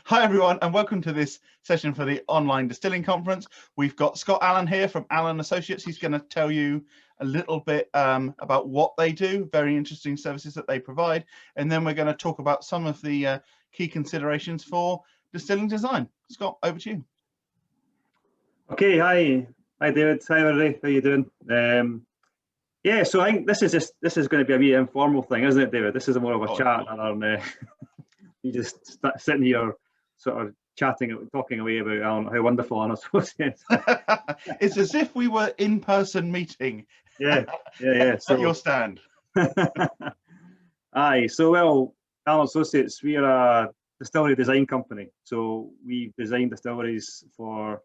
Hi everyone, and welcome to this session for the online distilling conference. We've got Scott Allen here from Allen Associates. He's going to tell you a little bit about what they do, very interesting services that they provide, and then we're going to talk about some of the key considerations for distilling design. Scott, over to you. Okay, hi David, hi everybody, how you doing? Yeah, so I think this is going to be a wee informal thing, isn't it, David? This is more of a chat, and you just sitting here, sort of chatting, talking away about how wonderful Allen Associates. It's as if we were in-person meeting. Yeah. So, at your stand. Aye, so well, Allen Associates, we are a distillery design company. So we design distilleries for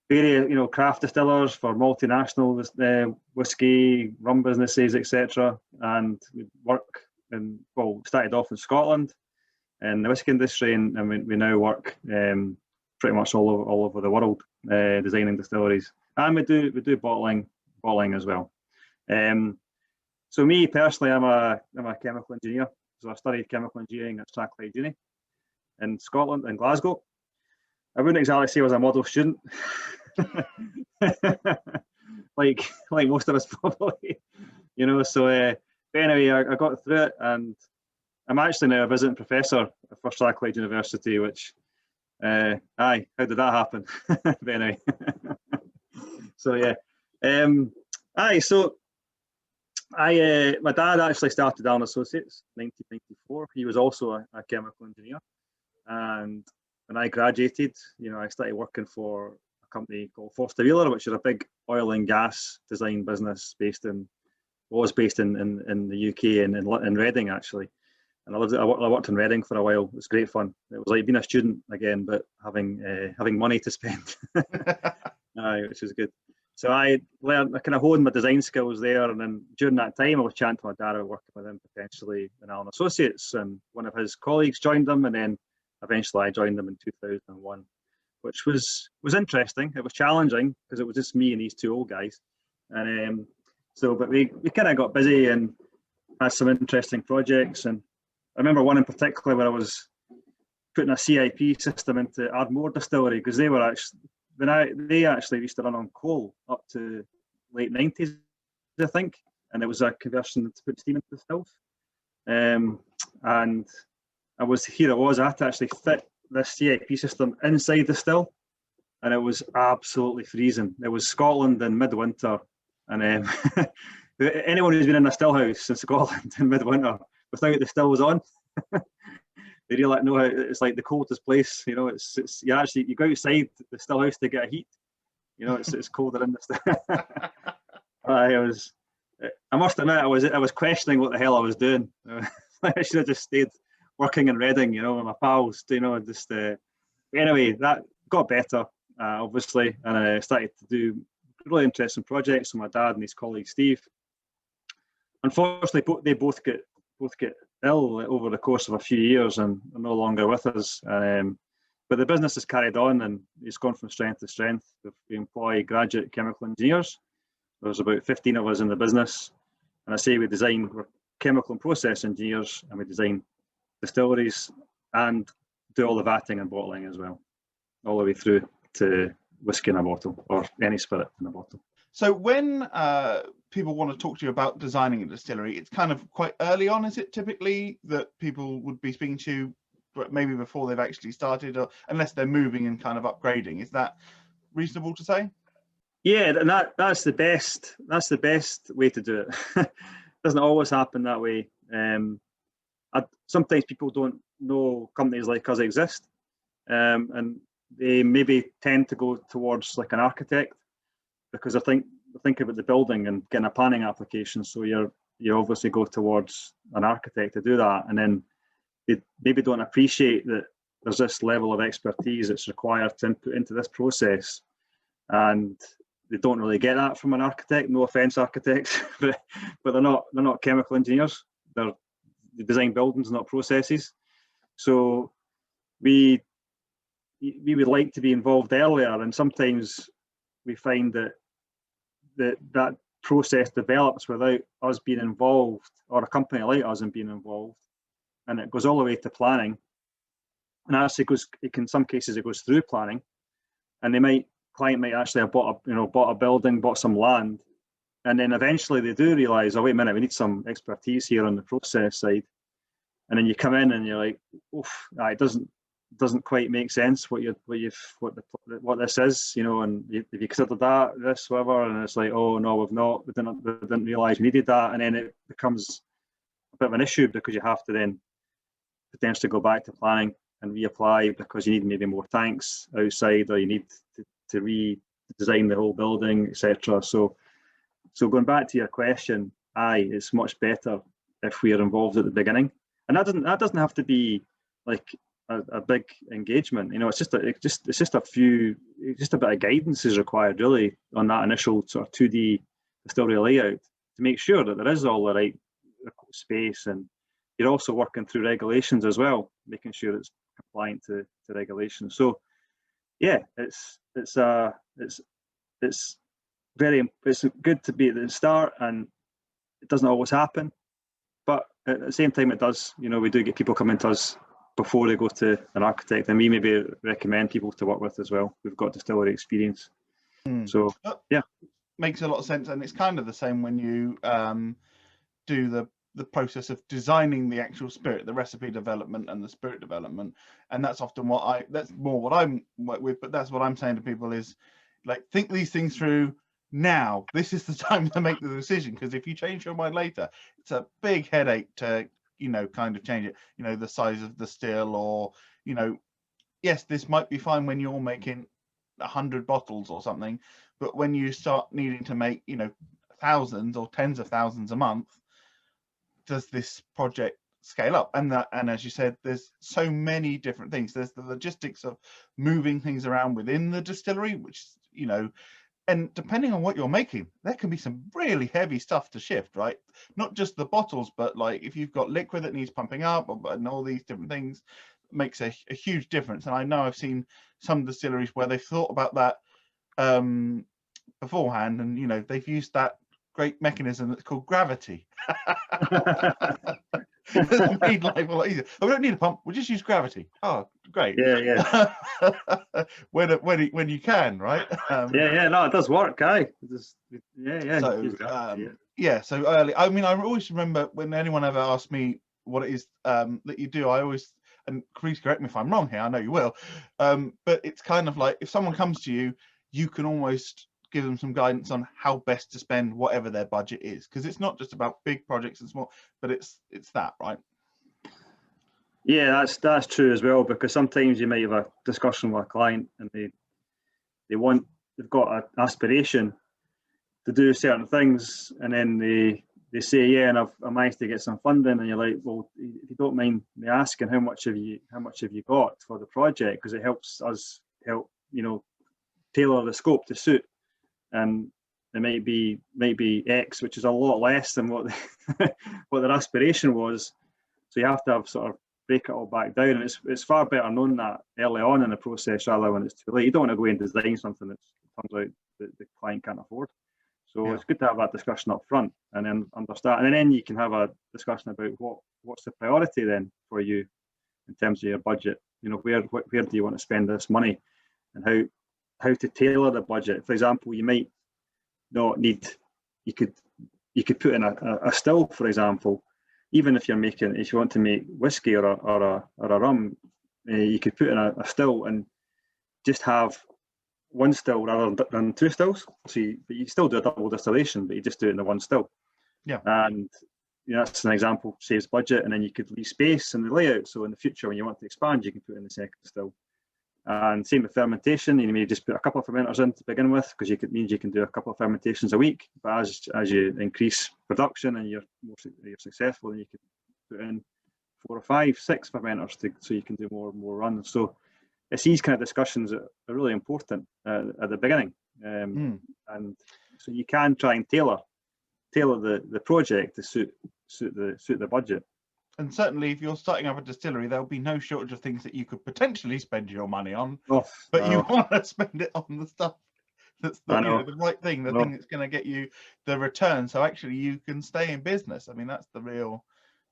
various, craft distillers, for multinational whiskey, rum businesses, etc. And we work started off in Scotland in the whiskey industry, and we now work pretty much all over the world designing distilleries, and we do bottling as well. So me personally, I'm a chemical engineer. So I studied chemical engineering at Strathclyde Uni in Scotland, in Glasgow. I wouldn't exactly say I was a model student, like most of us probably, So but anyway, I got through it, and I'm actually now a visiting professor for Strathclyde University, which, how did that happen? But anyway, so yeah, my dad actually started Allen Associates in 1994. He was also a chemical engineer, and when I graduated, I started working for a company called Foster Wheeler, which is a big oil and gas design business based in the UK and in Reading actually. And I worked in Reading for a while. It was great fun. It was like being a student again, but having money to spend, which was good. So I kind of honed my design skills there, and then during that time I was chatting to my dad about working with him potentially in Allen Associates, and one of his colleagues joined them, and then eventually I joined them in 2001, which was interesting. It was challenging because it was just me and these two old guys, and but we kind of got busy and had some interesting projects. And I remember one in particular where I was putting a CIP system into Ardmore Distillery, because they actually used to run on coal up to late 90s, I think, and it was a conversion to put steam into the stills. And I had to actually fit this CIP system inside the still, and it was absolutely freezing. It was Scotland in midwinter, and anyone who's been in a still house in Scotland in midwinter without the stills on, they really know how it's like the coldest place. You go outside the still house to get a heat. It's colder in the still. I must admit, I was questioning what the hell I was doing. I should have just stayed working in Reading, with my pals. Anyway, that got better, obviously, and I started to do really interesting projects with my dad and his colleague Steve. Unfortunately, they both get ill over the course of a few years and are no longer with us. But the business has carried on, and it's gone from strength to strength. We employ graduate chemical engineers. There's about 15 of us in the business, and we're chemical and process engineers, and we design distilleries and do all the vatting and bottling as well, all the way through to whiskey in a bottle or any spirit in a bottle. So when people want to talk to you about designing a distillery, it's kind of quite early on, is it typically, that people would be speaking to you, but maybe before they've actually started, or unless they're moving and kind of upgrading? Is that reasonable to say? Yeah, and that's the best way to do it. Doesn't always happen that way. Sometimes people don't know companies like us exist, and they maybe tend to go towards like an architect, because I think about the building and getting a planning application. So you obviously go towards an architect to do that, and then they maybe don't appreciate that there's this level of expertise that's required to input into this process, and they don't really get that from an architect. No offense, architects, but they're not chemical engineers. They design buildings, not processes. So we would like to be involved earlier, and sometimes we find that process develops without us being involved, or a company like us being involved, and it goes all the way to planning. and actually goes, in some cases it goes through planning, and client might actually have bought a building, bought some land, and then eventually they do realise, oh wait a minute, we need some expertise here on the process side, and then you come in and you're like, oof, it doesn't quite make sense what this is, and if you consider that, this, whatever, and it's like, oh no, we didn't realise we needed that, and then it becomes a bit of an issue because you have to then potentially go back to planning and reapply because you need maybe more tanks outside, or you need to redesign the whole building, etc. So going back to your question, it's much better if we are involved at the beginning, and that doesn't have to be like a big engagement. It's just a bit of guidance is required really on that initial sort of 2D distillery layout to make sure that there is all the right space, and you're also working through regulations as well, making sure it's compliant to regulations. So yeah, it's good to be at the start, and it doesn't always happen, but at the same time it does. We do get people coming to us before they go to an architect, and we maybe recommend people to work with as well. We've got distillery experience. So yeah, makes a lot of sense. And it's kind of the same when you do the process of designing the actual spirit, the recipe development and the spirit development. And that's often that's more what I'm with, but that's what I'm saying to people is, like, think these things through now. This is the time to make the decision, because if you change your mind later, it's a big headache to kind of change it, the size of the still, or yes, this might be fine when you're making 100 bottles or something, but when you start needing to make thousands or tens of thousands a month, does this project scale up? And as you said, there's so many different things. There's the logistics of moving things around within the distillery, which and depending on what you're making, there can be some really heavy stuff to shift, right? Not just the bottles, but like if you've got liquid that needs pumping up, and all these different things, makes a huge difference. And I know I've seen some distilleries where they've thought about that beforehand, and they've used that great mechanism that's called gravity. It's made life a lot easier. Oh, we don't need a pump, we'll just use gravity. Oh, great. Yeah. when you can, right? No, it does work, So so early, I mean, I always remember when anyone ever asked me what it is that you do, I always, and please correct me if I'm wrong here, I know you will, but it's kind of like if someone comes to you, you can almost give them some guidance on how best to spend whatever their budget is, because it's not just about big projects and small, but it's that, right? Yeah, that's true as well, because sometimes you might have a discussion with a client and they've got an aspiration to do certain things, and then they say, yeah, and I managed to get some funding, and you're like, well, if you don't mind me asking, how much have you got for the project, because it helps us tailor the scope to suit. And it might be X, which is a lot less than what what their aspiration was. So you have to sort of break it all back down, and it's far better knowing that early on in the process rather than when it's too late. You don't want to go and design something that turns out that the client can't afford. So It's good to have that discussion up front and then understand, and then you can have a discussion about what's the priority then for you in terms of your budget. Where do you want to spend this money, and how to tailor the budget. For example, you might not need, you could put in a still, for example, even if you want to make whiskey or a rum, you could put in a still and just have one still rather than two stills. So you still do a double distillation, but you just do it in the one still. Yeah. And that's an example, saves budget, and then you could leave space in the layout. So in the future, when you want to expand, you can put in the second still. And same with fermentation, you may just put a couple of fermenters in to begin with, because means you can do a couple of fermentations a week. But as you increase production and you're successful, then you can put in 4 or 5, 6 fermenters so you can do more runs. So it's these kind of discussions that are really important at the beginning, and so you can try and tailor the project to suit the budget. And certainly, if you're starting up a distillery, there'll be no shortage of things that you could potentially spend your money on. But you want to spend it on the stuff that's the right thing, thing that's going to get you the return. So actually, you can stay in business. I mean, that's the real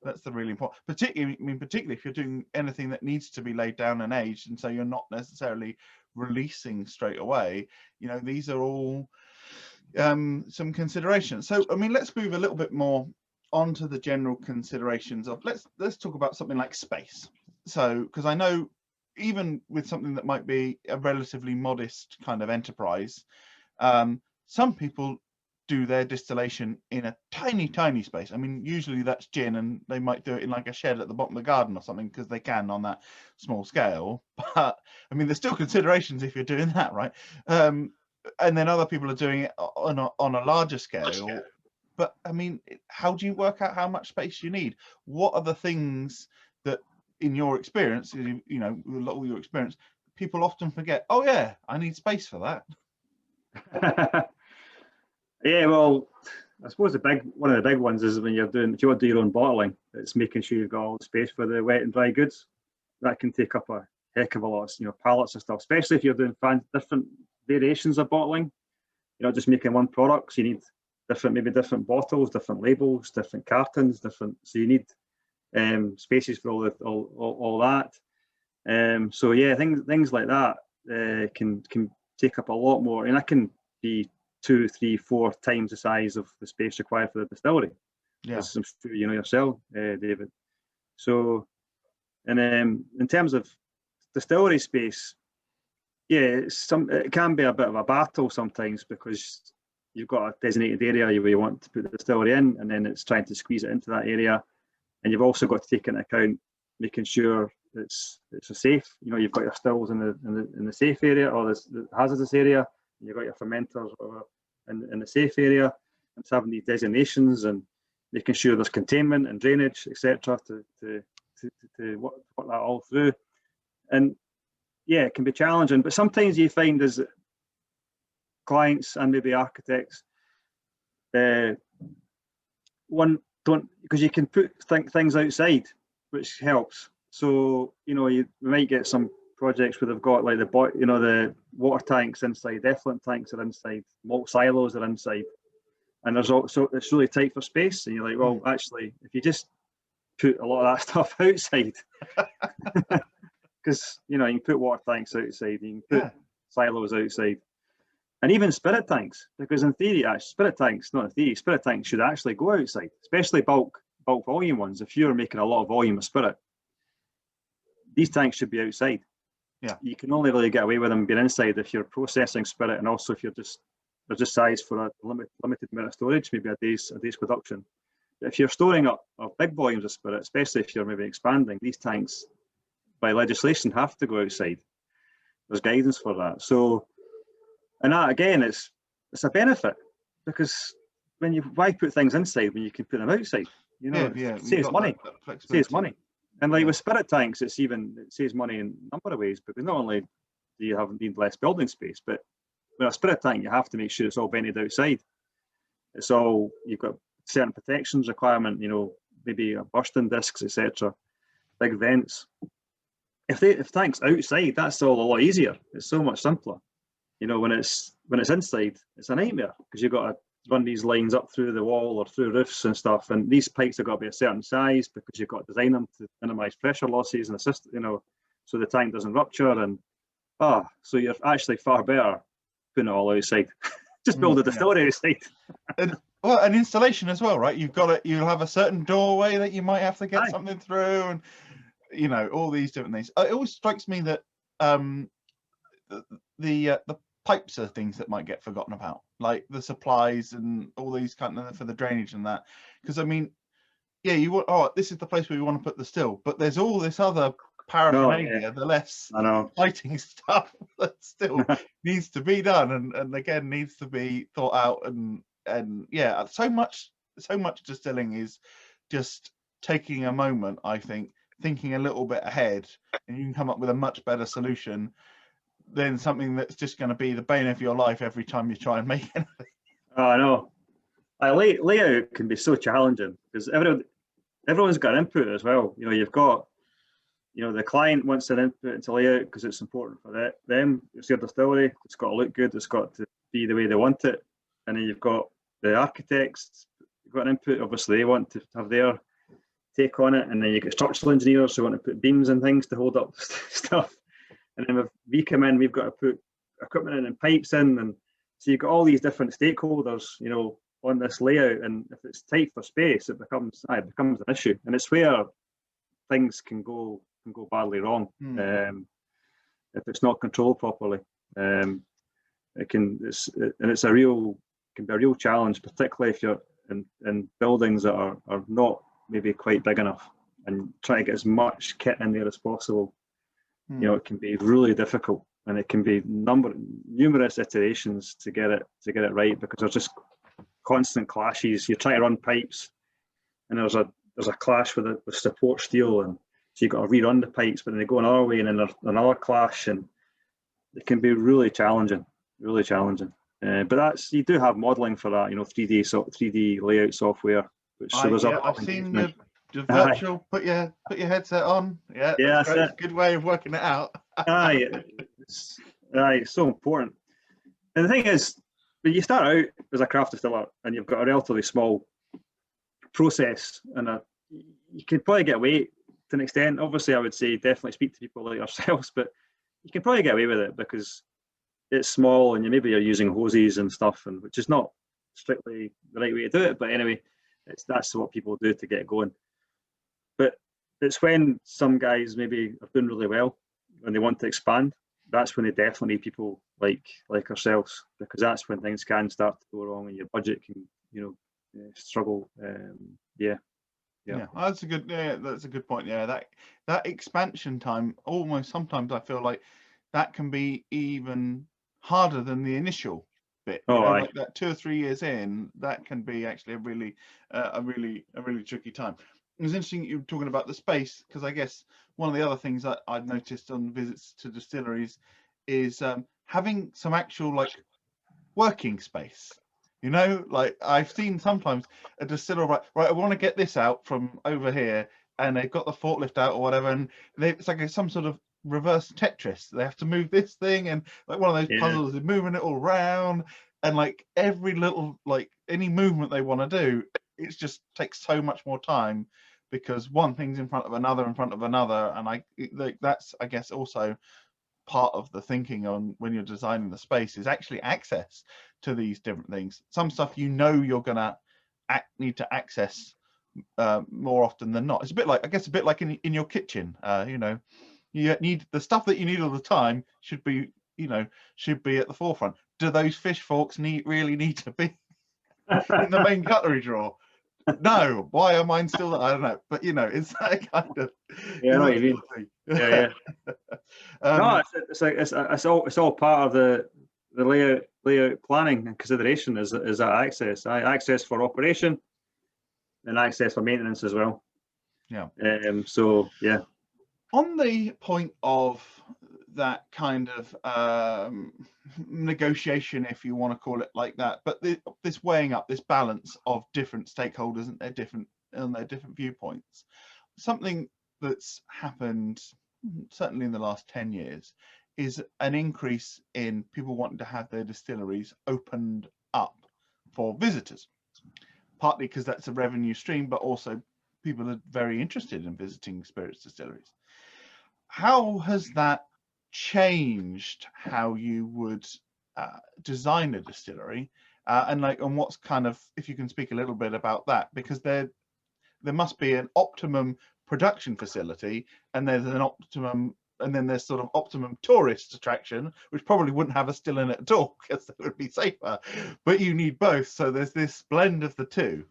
That's the really important, particularly if you're doing anything that needs to be laid down and aged, and so you're not necessarily releasing straight away. You know, these are all some considerations. So, I mean, let's move a little bit more onto the general considerations of let's talk about something like space. So, because I know even with something that might be a relatively modest kind of enterprise, some people do their distillation in a tiny space. I mean, usually that's gin, and they might do it in like a shed at the bottom of the garden or something, because they can on that small scale. But I mean, there's still considerations if you're doing that, right? And then other people are doing it on a larger scale. But I mean, how do you work out how much space you need? What are the things that, in your experience, you know, with all your experience, people often forget? Oh yeah, I need space for that. Yeah, well, I suppose one of the big ones is when if you want to do your own bottling, it's making sure you've got all the space for the wet and dry goods. That can take up a heck of a lot, you know, pallets and stuff, especially if you're doing different variations of bottling. You're not just making one product, so you need maybe different bottles, different labels, different cartons, so you need spaces for all that. So yeah, things like that can take up a lot more, and that can be 2, 3, 4 times the size of the space required for the distillery. Yeah, as I'm sure you know yourself, David. So, and in terms of distillery space, yeah, it can be a bit of a battle sometimes, because you've got a designated area where you want to put the distillery in, and then it's trying to squeeze it into that area, and you've also got to take into account making sure it's a safe. You know, you've got your stills in the safe area, or the hazardous area, and you've got your fermenters in the safe area, and it's having these designations and making sure there's containment and drainage, etc., to work that all through. And yeah, it can be challenging, but sometimes you find as clients and maybe architects, because you can put things outside, which helps. So, you know, we might get some projects where they've got like the water tanks inside, effluent tanks are inside, malt silos are inside, and there's also, it's really tight for space, and you're like, well, actually, if you just put a lot of that stuff outside, because you know, you can put water tanks outside, you can put silos outside, and even spirit tanks, because in theory, spirit tanks should actually go outside, especially bulk volume ones. If you're making a lot of volume of spirit, these tanks should be outside. Yeah, you can only really get away with them being inside if you're processing spirit, and also if they're just sized for a limited amount of storage, maybe a day's production. But if you're storing up big volumes of spirit, especially if you're maybe expanding, these tanks by legislation have to go outside. There's guidance for that. So, and that again, it's a benefit, because why put things inside when you can put them outside? You know, it saves money. It saves money. And like with spirit tanks, it saves money in a number of ways, because not only do you need less building space, but with a spirit tank, you have to make sure it's all vented outside. You've got certain protections requirement, you know, maybe bursting discs, etc. Big vents. If tanks outside, that's all a lot easier. It's so much simpler. You know, when it's inside, it's a nightmare, because you've got to run these lines up through the wall or through roofs and stuff, and these pipes have got to be a certain size, because you've got to design them to minimize pressure losses and assist, you know, so the tank doesn't rupture. And so you're actually far better putting it all outside. Just build a distillery outside. Well, an installation as well, right? You'll have a certain doorway that you might have to get something through, and you know, all these different things. It always strikes me that the pipes are things that might get forgotten about, like the supplies and all these kind of for the drainage and that. Because I mean, yeah, this is the place where you want to put the still, but there's all this other paraphernalia, the less exciting stuff that still needs to be done, and again needs to be thought out, and yeah, so much distilling is just taking a moment, I think, thinking a little bit ahead, and you can come up with a much better solution than something that's just going to be the bane of your life every time you try and make anything. Oh, I know. Layout can be so challenging, because everyone's got input as well. You know, you've got, you know, the client wants their input into layout because it's important for them. It's their distillery. It's got to look good. It's got to be the way they want it. And then you've got the architects. You've got an input. Obviously, they want to have their take on it, and then you get structural engineers who want to put beams and things to hold up stuff, and then if we come in, we've got to put equipment in and pipes in, and so you've got all these different stakeholders, you know, on this layout, and if it's tight for space, it becomes an issue, and it's where things can go badly wrong if it's not controlled properly. It's a real challenge, particularly if you're in buildings that are not maybe quite big enough, and trying to get as much kit in there as possible. You know, it can be really difficult, and it can be numerous iterations to get it right, because there's just constant clashes. You're trying to run pipes, and there's a clash with support steel, and so you've got to rerun the pipes, but then they go another way, and then there's another clash, and it can be really challenging. But you do have modelling for that, you know, 3D layout software. I've seen the virtual. Put your headset on. Yeah, that's great. It's a good way of working it out. It's so important. And the thing is, when you start out as a craft distiller and you've got a relatively small process, and you can probably get away to an extent. Obviously, I would say definitely speak to people like yourselves, but you can probably get away with it because it's small, and you're using hoses and stuff, and which is not strictly the right way to do it. But anyway, that's what people do to get going. But it's when some guys maybe are doing really well and they want to expand, that's when they definitely need people like ourselves, because that's when things can start to go wrong and your budget can, struggle. Yeah, that's a good point. Yeah, that expansion time, almost sometimes I feel like that can be even harder than the initial bit. Like that 2 or 3 years in, that can be actually a really tricky time. It was interesting you were talking about the space, because I guess one of the other things that I've noticed on visits to distilleries is having some actual like working space. Like I've seen sometimes a distiller right, I want to get this out from over here, and they've got the forklift out or whatever, and it's like some sort of reverse Tetris. They have to move this thing, and like one of those puzzles is moving it all around, and like every little, like any movement they want to do, it just takes so much more time, because one thing's in front of another, and that's I guess also part of the thinking on when you're designing the space is actually access to these different things. Some stuff you're gonna need to access more often than not. It's a bit like in your kitchen. You need the stuff that you need all the time should be at the forefront. Do those fish forks really need to be in the main cutlery drawer? No. Why are mine still? I don't know. But it's that kind of. Yeah, I know what you mean. Yeah. No, it's all part of the layout planning and consideration is that access. Access for operation and access for maintenance as well. Yeah. So yeah. On the point of that kind of negotiation, if you want to call it like that, but this weighing up, this balance of different stakeholders and their different viewpoints, something that's happened certainly in the last 10 years is an increase in people wanting to have their distilleries opened up for visitors, partly because that's a revenue stream, but also people are very interested in visiting spirits distilleries. How has that changed how you would design a distillery, and what's kind of, if you can speak a little bit about that, because there must be an optimum production facility, and there's an optimum, and then there's sort of optimum tourist attraction, which probably wouldn't have a still in it at all because it would be safer, but you need both, so there's this blend of the two.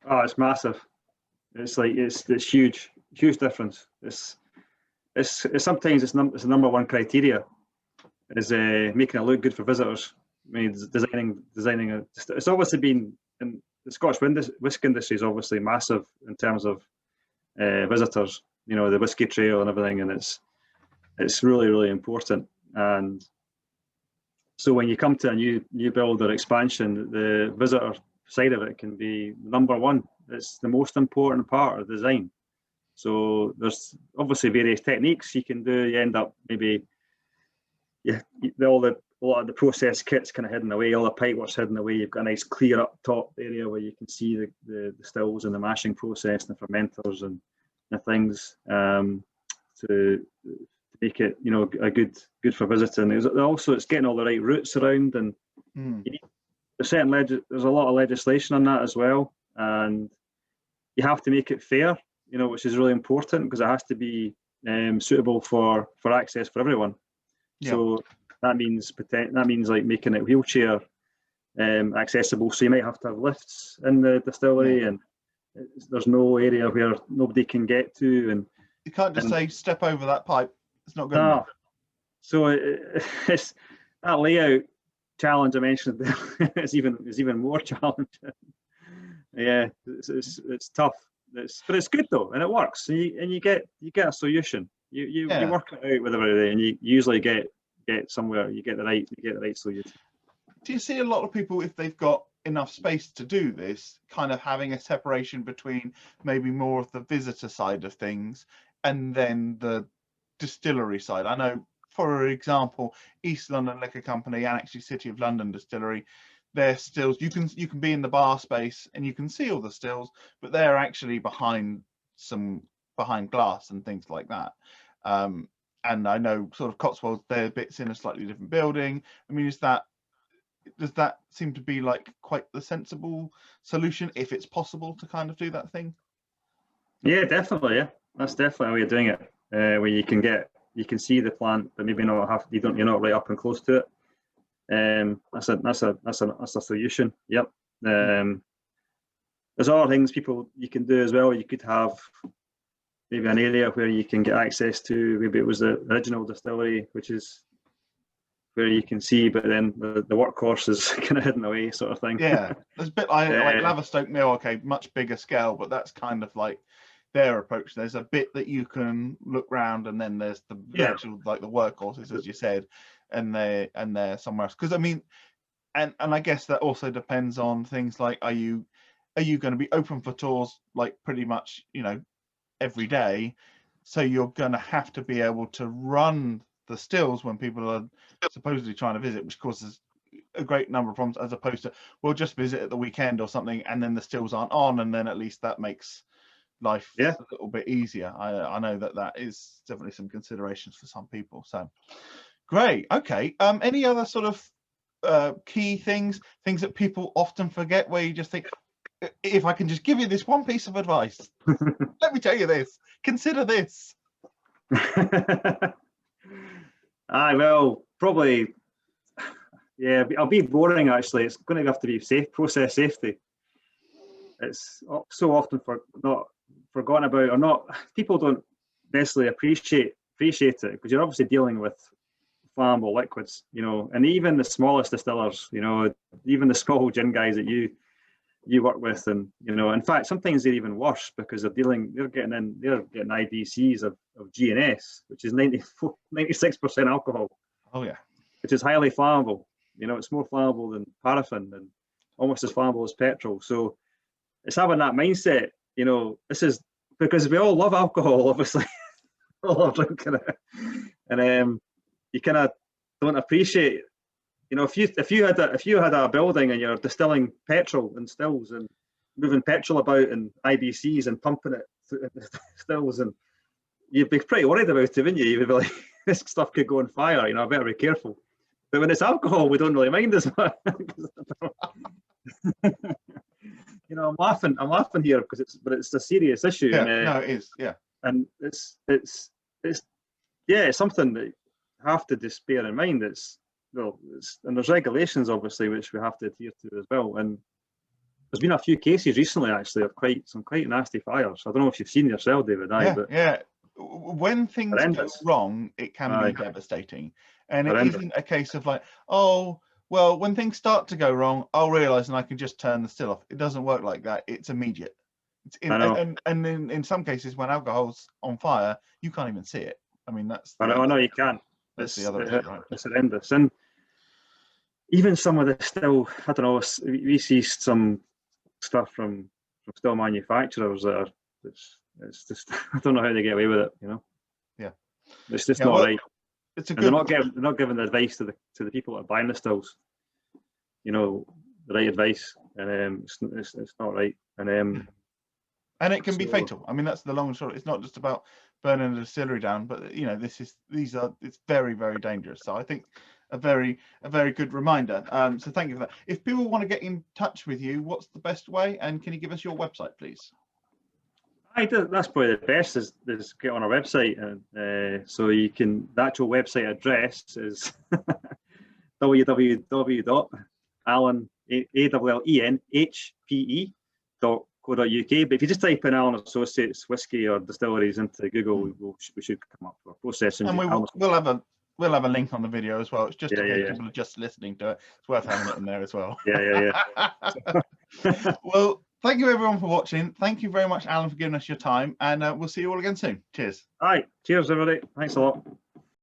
Oh, it's massive. It's huge difference. It's sometimes it's the number one criteria is making it look good for visitors. I mean, designing it's obviously been in the Scottish whiskey industry is obviously massive in terms of visitors. The whiskey trail and everything, and it's really, really important. And so when you come to a new build or expansion, the visitor side of it can be number one. It's the most important part of design. So there's obviously various techniques you can do. You end up maybe a lot of the process kit's kind of hidden away, all the pipe work's hidden away. You've got a nice clear up top area where you can see the stills and the mashing process and the fermenters and the things to make it, you know, good for visiting. It's getting all the right routes around, and there's a lot of legislation on that as well, and you have to make it fair, you know, which is really important because it has to be suitable for access for everyone. Yeah. So that means like making it wheelchair accessible. So you might have to have lifts in the distillery, and there's no area where nobody can get to, and you can't just say step over that pipe. It's not good enough. So it's that layout challenge I mentioned is even more challenging. Yeah, it's tough. But it's good though, and it works. And you get a solution. You work it out with everybody, and you usually get somewhere. You get the right solution. Do you see a lot of people, if they've got enough space to do this, kind of having a separation between maybe more of the visitor side of things and then the distillery side? I know, for example, East London Liquor Company and actually City of London Distillery, their stills, you can be in the bar space and you can see all the stills, but they're actually behind glass and things like that. And I know sort of Cotswolds, they're bits in a slightly different building. I mean, does that seem to be like quite the sensible solution, if it's possible to kind of do that thing? Yeah, definitely. Yeah, that's definitely a way of doing it, where you can see the plant, but maybe you're not right up and close to it. That's a solution. Yep. There's other things you can do as well. You could have maybe an area where you can get access to. Maybe it was the original distillery, which is where you can see, but then the workhorse is kind of hidden away, sort of thing. Yeah, there's a bit like Laverstoke Mill. Okay, much bigger scale, but that's kind of like their approach. There's a bit that you can look round, and then there's the actual, like the workhorses, as you said, and they're somewhere else. Because I mean, and I guess that also depends on things like, are you going to be open for tours like pretty much, you know, every day? So you're going to have to be able to run the stills when people are supposedly trying to visit, which causes a great number of problems, as opposed to, we'll just visit at the weekend or something, and then the stills aren't on, and then at least that makes life a little bit easier. I know that is definitely some considerations for some people. So great. Okay. Any other sort of key things that people often forget, where you just think, if I can just give you this one piece of advice, let me tell you this, consider this. Well, probably, yeah, I'll be boring actually. It's going to have to be process safety. It's so often forgotten about, or not. People don't necessarily appreciate it, because you're obviously dealing with flammable liquids, you know, and even the smallest distillers, you know, even the small gin guys that you work with, and you know, in fact, sometimes they're even worse, because they're getting IBCs of GNS, which is 96% alcohol. Oh yeah, which is highly flammable. You know, it's more flammable than paraffin, and almost as flammable as petrol. So it's having that mindset. You know, this is because we all love alcohol, obviously. We all love drinking it, and you kind of don't appreciate. You know, if you had a building and you're distilling petrol in stills and moving petrol about in IBCs and pumping it through the stills, and you'd be pretty worried about it, wouldn't you? You'd be like, this stuff could go on fire. You know, I better be careful. But when it's alcohol, we don't really mind as much. You know, I'm laughing here because it's a serious issue. Yeah, no, it is. Yeah, and it's something that you have to just bear in mind. And there's regulations obviously which we have to adhere to as well. And there's been a few cases recently actually of some quite nasty fires. I don't know if you've seen yourself, David. Yeah. When things go wrong, it can be devastating. And it isn't a case of like, oh, well, when things start to go wrong, I'll realise and I can just turn the still off. It doesn't work like that. It's immediate. And in some cases, when alcohol's on fire, you can't even see it. I mean, I know you can't. That's the other issue, right? It's horrendous. And even some of the still, I don't know, we see some stuff from still manufacturers that are, it's just, I don't know how they get away with it, you know? Yeah. It's just not right. it's a And they're good. not giving the advice to the people that are buying the stills. You know, the right advice, and it's not right. And it can be so- fatal. I mean, that's the long and short. It's not just about burning the distillery down, but you know, it's very, very dangerous. So I think a very good reminder. So thank you for that. If people want to get in touch with you, what's the best way? And can you give us your website, please? that's probably the best is get on our website, and so you can. The actual website address is www.allenhpe.co.uk. But if you just type in Allen Associates whiskey or distilleries into Google, we should come up with a processing. And we'll have a link on the video as well. It's just in case people are just listening to it. It's worth having it in there as well. Yeah. Well, thank you everyone for watching. Thank you very much, Alan, for giving us your time, and we'll see you all again soon. Cheers. All right. Cheers, everybody. Thanks a lot.